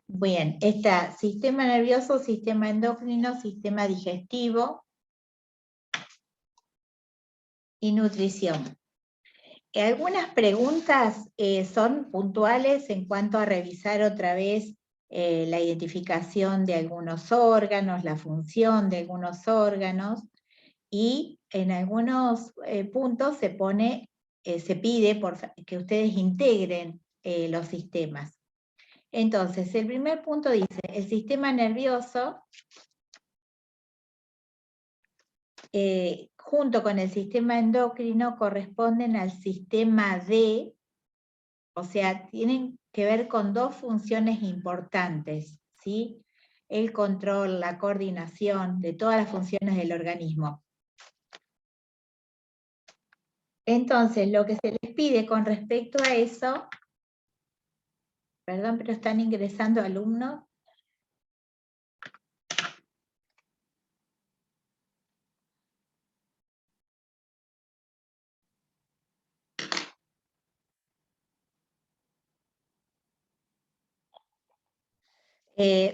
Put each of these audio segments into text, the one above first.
Bien, está sistema nervioso, sistema endocrino, sistema digestivo y nutrición. Algunas preguntas son puntuales en cuanto a revisar otra vez la identificación de algunos órganos, la función de algunos órganos, y en algunos puntos se pide que ustedes integren los sistemas. Entonces, el primer punto dice, el sistema nervioso, junto con el sistema endocrino, corresponden al sistema D, o sea, tienen que ver con dos funciones importantes, ¿sí? El control, la coordinación de todas las funciones del organismo. Entonces, lo que se les pide con respecto a eso, perdón, pero están ingresando alumnos.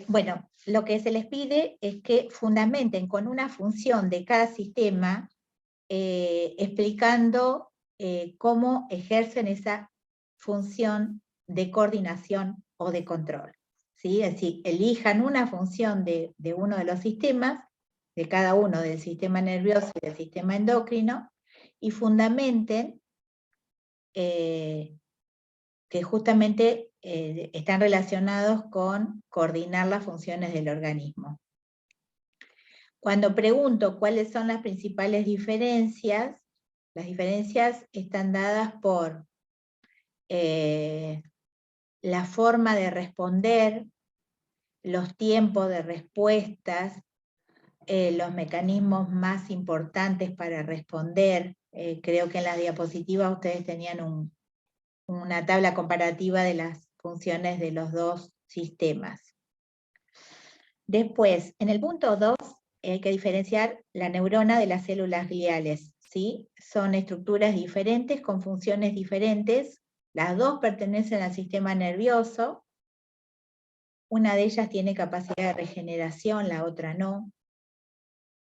Bueno, lo que se les pide es que fundamenten con una función de cada sistema, explicando cómo ejercen esa función de coordinación o de control, ¿sí? Es decir, elijan una función de uno de los sistemas, de cada uno, del sistema nervioso y del sistema endocrino, y fundamenten que justamente están relacionados con coordinar las funciones del organismo. Cuando pregunto cuáles son las principales diferencias, las diferencias están dadas por la forma de responder, los tiempos de respuestas, los mecanismos más importantes para responder. Creo que en las diapositivas ustedes tenían una tabla comparativa de las funciones de los dos sistemas. Después, en el punto 2, hay que diferenciar la neurona de las células gliales, ¿sí? Son estructuras diferentes con funciones diferentes. Las dos pertenecen al sistema nervioso. Una de ellas tiene capacidad de regeneración, la otra no.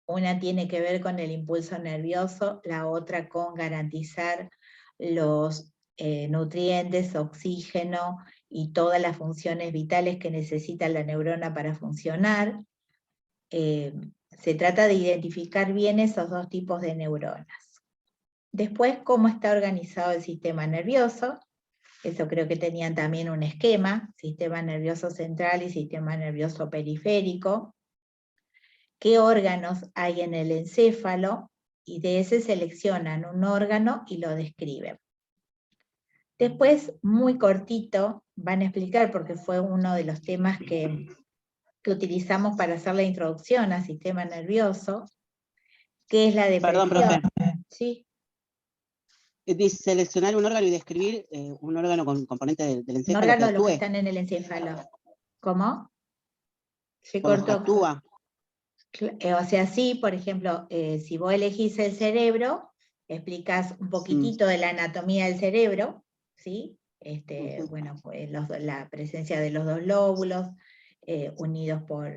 Una tiene que ver con el impulso nervioso, la otra con garantizar los nutrientes, oxígeno y todas las funciones vitales que necesita la neurona para funcionar. Se trata de identificar bien esos dos tipos de neuronas. Después, cómo está organizado el sistema nervioso. Eso creo que tenían también un esquema, sistema nervioso central y sistema nervioso periférico. Qué órganos hay en el encéfalo, y de ese seleccionan un órgano y lo describen. Después, muy cortito, van a explicar, porque fue uno de los temas que utilizamos para hacer la introducción al sistema nervioso, qué es la depresión. Perdón, profe. Sí. Dice seleccionar un órgano y describir un órgano con componente del encéfalo. Un órgano que de los que actúe. están en el encéfalo. ¿Cómo? Se Con los que cortó. actúa. O sea, sí, por ejemplo, si vos elegís el cerebro, explicás un poquitito de la anatomía del cerebro, ¿sí? Bueno, pues la presencia de los dos lóbulos, unidos por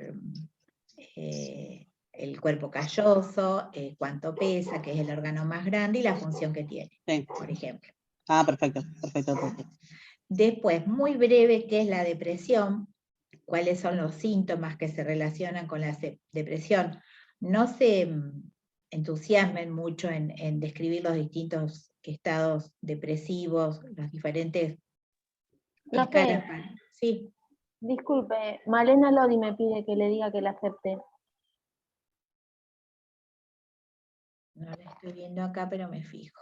el cuerpo calloso, cuánto pesa, que es el órgano más grande, y la función que tiene, por ejemplo. Ah, perfecto. Después, muy breve, ¿qué es la depresión? ¿Cuáles son los síntomas que se relacionan con la depresión? No se entusiasmen mucho en describir los distintos estados depresivos, los diferentes escalas. Sí. Disculpe, Malena Lodi me pide que le diga que la acepte. No la estoy viendo acá, pero me fijo.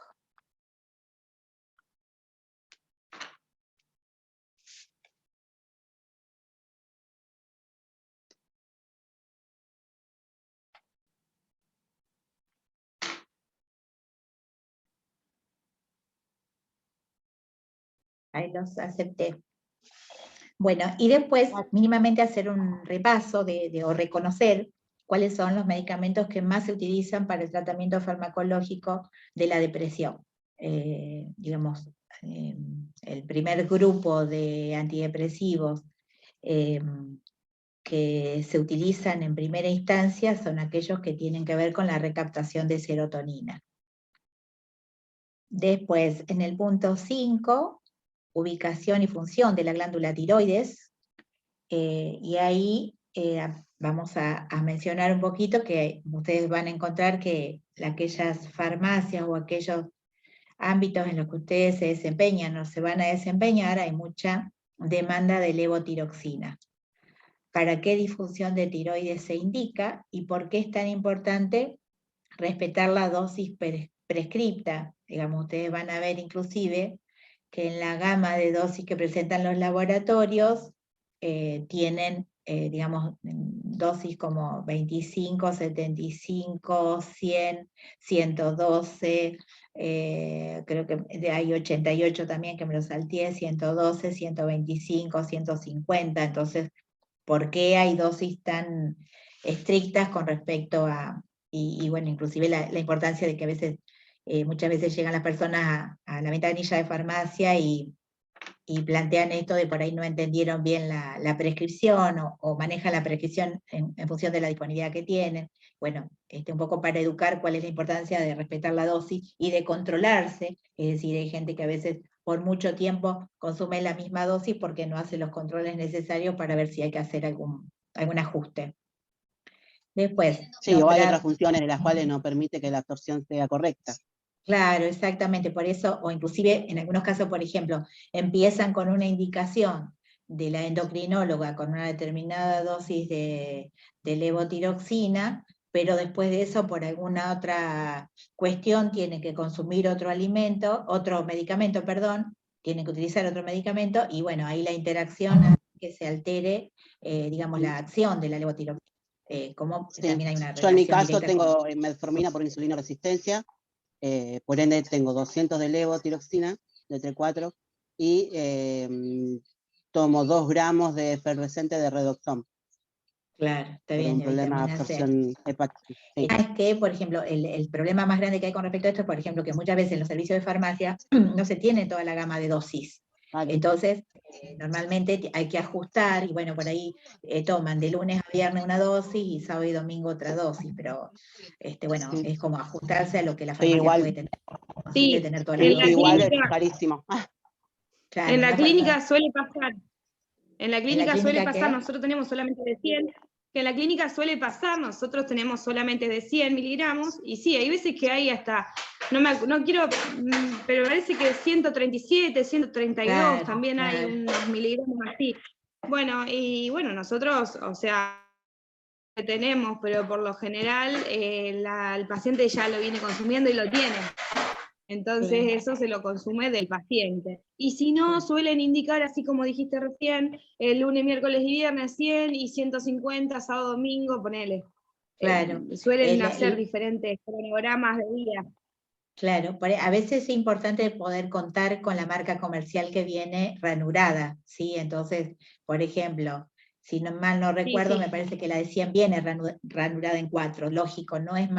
Ahí los acepté. Bueno, y después mínimamente hacer un repaso o reconocer cuáles son los medicamentos que más se utilizan para el tratamiento farmacológico de la depresión. Digamos, el primer grupo de antidepresivos que se utilizan en primera instancia son aquellos que tienen que ver con la recaptación de serotonina. Después, en el punto 5, ubicación y función de la glándula tiroides, y ahí vamos a mencionar un poquito que ustedes van a encontrar que aquellas farmacias o aquellos ámbitos en los que ustedes se desempeñan o se van a desempeñar, hay mucha demanda de levotiroxina. ¿Para qué disfunción de tiroides se indica y por qué es tan importante respetar la dosis prescripta? Digamos, ustedes van a ver inclusive que en la gama de dosis que presentan los laboratorios tienen, digamos, dosis como 25, 75, 100, 112, creo que hay 88 también que me lo salteé, 112, 125, 150, entonces, ¿por qué hay dosis tan estrictas con respecto a, y bueno, inclusive la importancia de que a veces, muchas veces llegan las personas a la ventanilla de farmacia y plantean esto de por ahí no entendieron bien la prescripción o manejan la prescripción en función de la disponibilidad que tienen? Bueno, un poco para educar cuál es la importancia de respetar la dosis y de controlarse, es decir, hay gente que a veces por mucho tiempo consume la misma dosis porque no hace los controles necesarios para ver si hay que hacer algún ajuste. Después, Sí, o hay otras funciones de las cuales no permite que la absorción sea correcta. Claro, exactamente, por eso, o inclusive en algunos casos, por ejemplo, empiezan con una indicación de la endocrinóloga con una determinada dosis de levotiroxina, pero después de eso, por alguna otra cuestión, tienen que consumir otro medicamento, perdón, tienen que utilizar otro medicamento, y bueno, ahí la interacción hace que se altere, digamos, la acción de la levotiroxina. Como Sí. también hay una Yo en mi relación caso directa tengo metformina por insulina resistencia, por ende tengo 200 de levotiroxina, de T4, y tomo 2 gramos de efervescente de redoxón. Claro, está Por bien, un de problema de vitamina C. absorción hepática. Sí. Es que, por ejemplo, el problema más grande que hay con respecto a esto es, por ejemplo, que muchas veces en los servicios de farmacia no se tiene toda la gama de dosis. Vale. Entonces, normalmente hay que ajustar, y bueno, por ahí toman de lunes a viernes una dosis y sábado y domingo otra dosis, pero bueno, Sí. es como ajustarse a lo que la Sí, farmacia igual. puede tener. Sí, Tener todas en las la dosis. Igual es clínica, carísimo. Claro, en la una clínica farmacia. suele pasar. En la clínica suele clínica pasar, qué? nosotros tenemos solamente de 100, que en la clínica suele pasar, nosotros tenemos solamente de 100 miligramos, y sí, hay veces que hay hasta, no quiero, pero parece que 137, 132, Claro, también hay claro. unos miligramos así. Bueno, y bueno, nosotros, o sea, tenemos, pero por lo general el paciente ya lo viene consumiendo y lo tiene. Entonces eso se lo consume del paciente. Y si no, suelen indicar, así como dijiste recién, el lunes, miércoles y viernes 100 y 150, sábado, domingo, ponele. Claro. Suelen hacer diferentes cronogramas de día. Claro, a veces es importante poder contar con la marca comercial que viene ranurada, ¿sí? Entonces, por ejemplo, si mal no recuerdo, sí. Me parece que la de 100 viene ranurada en 4, lógico, no es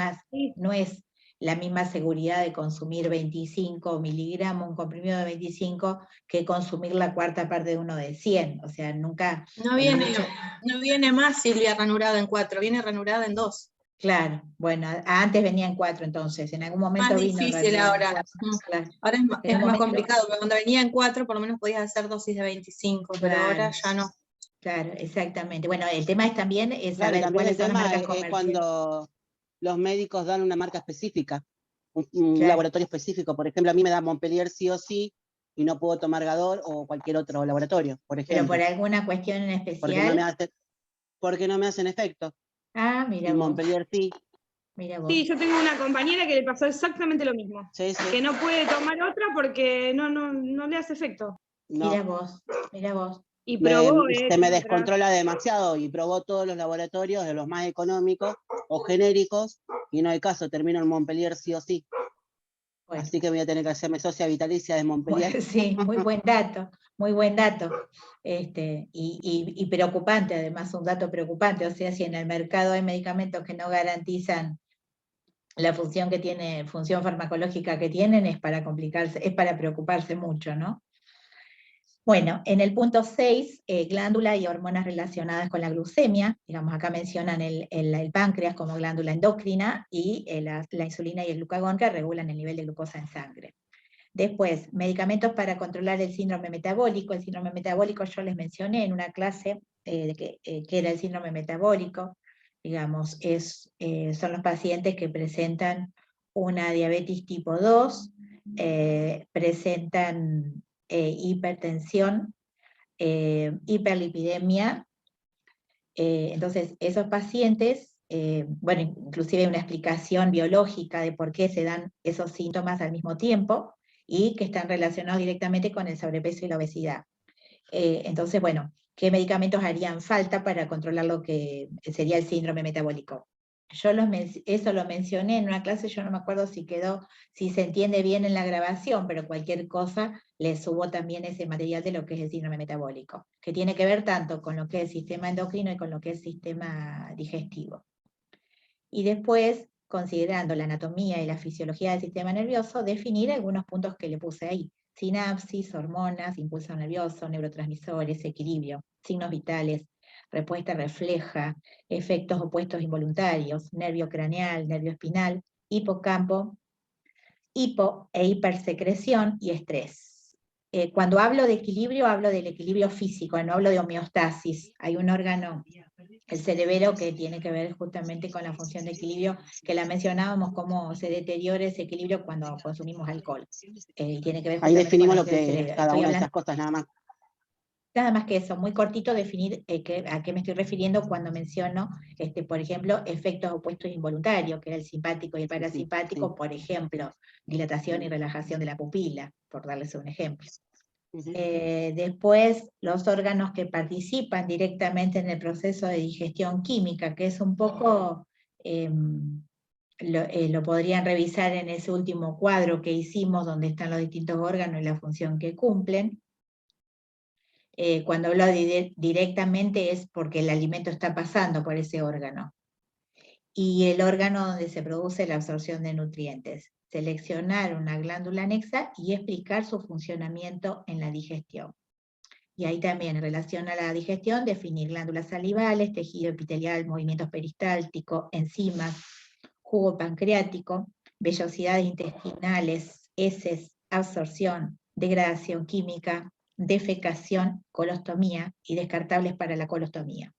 la misma seguridad de consumir 25 miligramos, un comprimido de 25, que consumir la cuarta parte de uno de 100, o sea, nunca... No viene más Silvia ranurada en 4, viene ranurada en 2. Claro, bueno, antes venía en 4 entonces, en algún momento Más vino difícil ahora. Claro. Ahora es más momento, complicado, porque cuando venía en 4 por lo menos podías hacer dosis de 25, pero ahora ya no. Claro, exactamente. Bueno, el tema es también Claro, y saber también cuáles el son las tema marcas es comerciales. cuando los médicos dan una marca específica, un Claro. laboratorio específico. Por ejemplo, a mí me da Montpellier sí o sí, y no puedo tomar Gador o cualquier otro laboratorio, por ejemplo. Pero por alguna cuestión en especial. Porque no me hacen efecto. Ah, mira Y vos. Montpellier sí. Mira vos. Sí, yo tengo una compañera que le pasó exactamente lo mismo. Sí. Que no puede tomar otra porque no le hace efecto. No. Mira vos. Y probó, se me descontrola demasiado y probó todos los laboratorios, de los más económicos o genéricos, y no hay caso, termino en Montpellier sí o sí. Bueno. Así que voy a tener que hacerme socia vitalicia de Montpellier. Bueno, sí, muy buen dato, muy buen dato. Y preocupante, además, un dato preocupante. O sea, si en el mercado hay medicamentos que no garantizan la función que tiene, función farmacológica que tienen, es para complicarse, es para preocuparse mucho, ¿no? Bueno, en el punto 6, glándula y hormonas relacionadas con la glucemia, digamos, acá mencionan el páncreas como glándula endocrina, y la insulina y el glucagón que regulan el nivel de glucosa en sangre. Después, medicamentos para controlar el síndrome metabólico. El síndrome metabólico yo les mencioné en una clase que era el síndrome metabólico. Digamos, son los pacientes que presentan una diabetes tipo 2, presentan hipertensión, hiperlipidemia. Entonces, esos pacientes, bueno, inclusive hay una explicación biológica de por qué se dan esos síntomas al mismo tiempo, y que están relacionados directamente con el sobrepeso y la obesidad. Entonces, bueno, ¿qué medicamentos harían falta para controlar lo que sería el síndrome metabólico? Eso lo mencioné en una clase, yo no me acuerdo si se entiende bien en la grabación, pero cualquier cosa le subo también ese material de lo que es el síndrome metabólico, que tiene que ver tanto con lo que es el sistema endocrino y con lo que es el sistema digestivo. Y después, considerando la anatomía y la fisiología del sistema nervioso, definir algunos puntos que le puse ahí: sinapsis, hormonas, impulso nervioso, neurotransmisores, equilibrio, signos vitales, respuesta refleja, efectos opuestos involuntarios, nervio craneal, nervio espinal, hipocampo, hipo e hipersecreción y estrés. Cuando hablo de equilibrio, hablo del equilibrio físico, no hablo de homeostasis. Hay un órgano, el cerebelo, que tiene que ver justamente con la función de equilibrio, que la mencionábamos, cómo se deteriora ese equilibrio cuando consumimos alcohol. Y tiene que ver Ahí justamente definimos con lo el que cerebro. es cada una de esas cosas, nada más. Nada más que eso, muy cortito definir a qué me estoy refiriendo cuando menciono, por ejemplo, efectos opuestos involuntarios, que era el simpático y el parasimpático, Sí. por ejemplo, dilatación y relajación de la pupila, por darles un ejemplo. Después, los órganos que participan directamente en el proceso de digestión química, que es un poco, lo podrían revisar en ese último cuadro que hicimos, donde están los distintos órganos y la función que cumplen. Cuando hablo directamente es porque el alimento está pasando por ese órgano. Y el órgano donde se produce la absorción de nutrientes. Seleccionar una glándula anexa y explicar su funcionamiento en la digestión. Y ahí también, en relación a la digestión, definir glándulas salivales, tejido epitelial, movimientos peristálticos, enzimas, jugo pancreático, vellosidades intestinales, heces, absorción, degradación química, defecación, colostomía y descartables para la colostomía.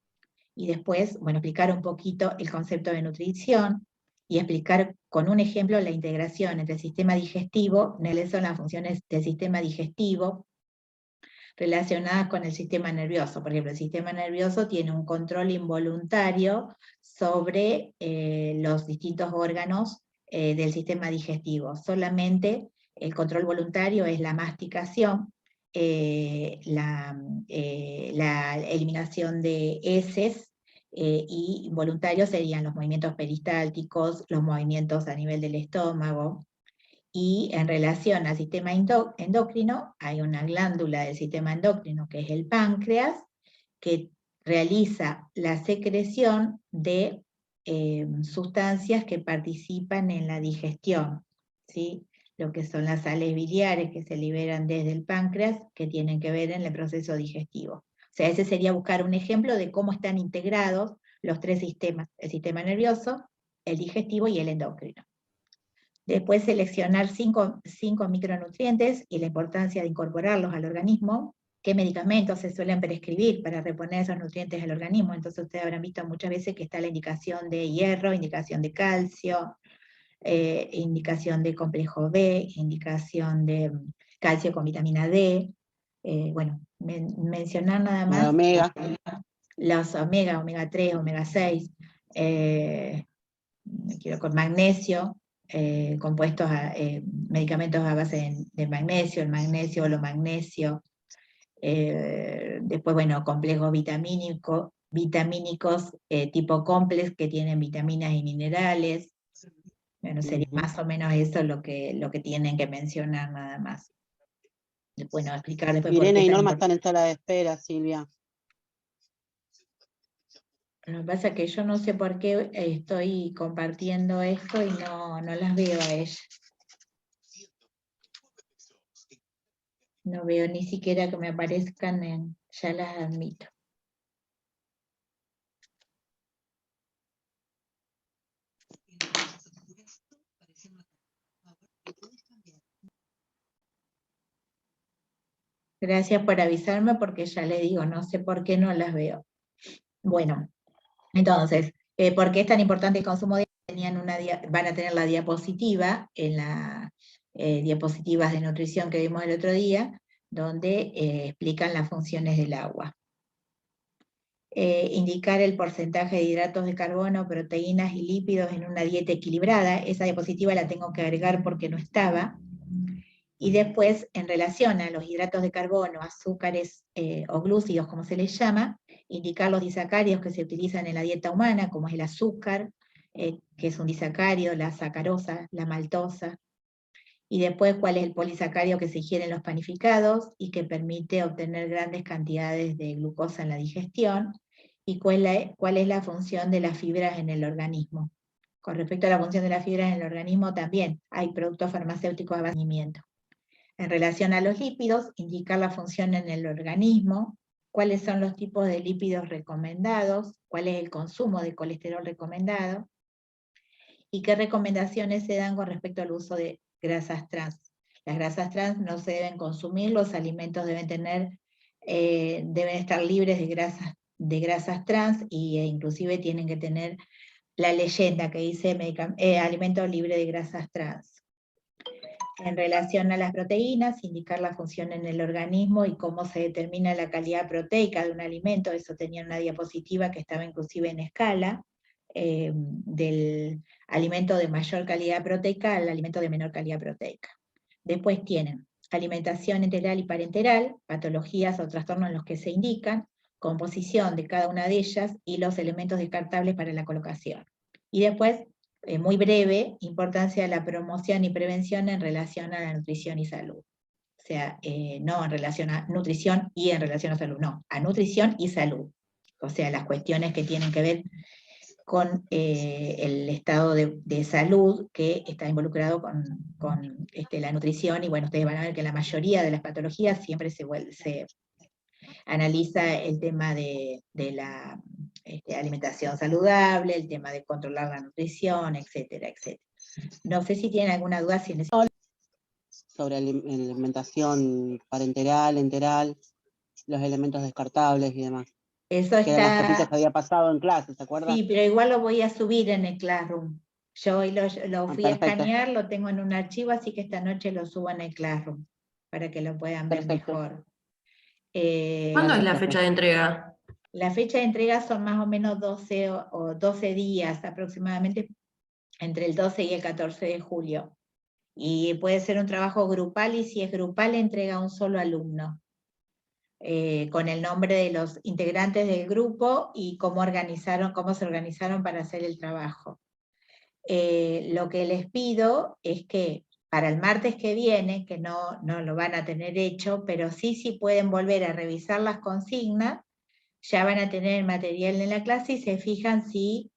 Y después, bueno, explicar un poquito el concepto de nutrición y explicar con un ejemplo la integración entre el sistema digestivo, cuáles son las funciones del sistema digestivo relacionadas con el sistema nervioso. Por ejemplo, el sistema nervioso tiene un control involuntario sobre los distintos órganos del sistema digestivo. Solamente el control voluntario es la masticación, la eliminación de heces, y involuntarios serían los movimientos peristálticos, los movimientos a nivel del estómago. Y en relación al sistema endocrino, hay una glándula del sistema endocrino, que es el páncreas, que realiza la secreción de sustancias que participan en la digestión, ¿sí? Lo que son las sales biliares que se liberan desde el páncreas, que tienen que ver en el proceso digestivo. O sea, ese sería buscar un ejemplo de cómo están integrados los tres sistemas: el sistema nervioso, el digestivo y el endocrino. Después, seleccionar cinco micronutrientes y la importancia de incorporarlos al organismo. ¿Qué medicamentos se suelen prescribir para reponer esos nutrientes al organismo? Entonces ustedes habrán visto muchas veces que está la indicación de hierro, indicación de calcio, indicación de complejo B, indicación de calcio con vitamina D. Bueno, mencionar nada más Omega. los omega 3, omega 6, con magnesio, compuestos, medicamentos a base de magnesio, el magnesio, holomagnesio. Después, bueno, complejos vitamínicos tipo complex, que tienen vitaminas y minerales. Bueno, sería más o menos eso lo que tienen que mencionar nada más. Bueno, explicar después por qué. Irene y Norma están en sala de espera, Silvia. Lo que pasa es que yo no sé por qué estoy compartiendo esto y no las veo a ellas. No veo ni siquiera que me aparezcan ya las admito. Gracias por avisarme porque ya les digo, no sé por qué no las veo. Bueno, entonces, ¿por qué es tan importante el consumo de agua? Van a tener la diapositiva en las diapositivas de nutrición que vimos el otro día, donde explican las funciones del agua. Indicar el porcentaje de hidratos de carbono, proteínas y lípidos en una dieta equilibrada. Esa diapositiva la tengo que agregar porque no estaba. Y después, en relación a los hidratos de carbono, azúcares o glúcidos, como se les llama, indicar los disacáridos que se utilizan en la dieta humana, como es el azúcar, que es un disacárido, la sacarosa, la maltosa, y después cuál es el polisacárido que se ingiere en los panificados y que permite obtener grandes cantidades de glucosa en la digestión, y cuál es la función de las fibras en el organismo. Con respecto a la función de las fibras en el organismo también hay productos farmacéuticos de abastecimiento. En relación a los lípidos, indicar la función en el organismo, cuáles son los tipos de lípidos recomendados, cuál es el consumo de colesterol recomendado, y qué recomendaciones se dan con respecto al uso de grasas trans. Las grasas trans no se deben consumir, los alimentos deben estar libres de grasas trans, e inclusive tienen que tener la leyenda que dice alimento libre de grasas trans. En relación a las proteínas, indicar la función en el organismo y cómo se determina la calidad proteica de un alimento. Eso tenía una diapositiva que estaba inclusive en escala, del alimento de mayor calidad proteica al alimento de menor calidad proteica. Después tienen alimentación enteral y parenteral, patologías o trastornos en los que se indican, composición de cada una de ellas y los elementos descartables para la colocación. Y después, muy breve, importancia de la promoción y prevención en relación a la nutrición y salud. O sea, no en relación a nutrición y en relación a salud, no, a nutrición y salud. O sea, las cuestiones que tienen que ver con el estado de salud que está involucrado con la nutrición, y bueno, ustedes van a ver que la mayoría de las patologías siempre se analiza el tema de la alimentación saludable, el tema de controlar la nutrición, etcétera, etcétera. No sé si tienen alguna duda sobre alimentación parenteral, enteral, los elementos descartables y demás. Eso que eran las cositas que había pasado en clase, ¿se acuerdan? Sí, pero igual lo voy a subir en el Classroom. Yo hoy lo fui a escanear, lo tengo en un archivo, así que esta noche lo subo en el Classroom, para que lo puedan ver mejor. ¿Cuándo es la fecha de entrega? La fecha de entrega son más o menos 12 días aproximadamente, entre el 12 y el 14 de julio. Y puede ser un trabajo grupal, y si es grupal, entrega a un solo alumno. Con el nombre de los integrantes del grupo y cómo se organizaron para hacer el trabajo. Lo que les pido es que para el martes que viene, que no lo van a tener hecho, pero sí pueden volver a revisar las consignas, ya van a tener el material en la clase y se fijan si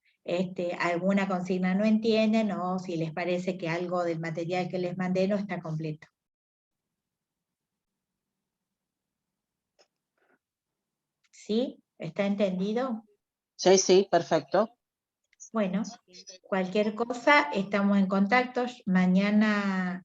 alguna consigna no entienden o si les parece que algo del material que les mandé no está completo. ¿Sí? ¿Está entendido? Sí, perfecto. Bueno, cualquier cosa, estamos en contacto. Mañana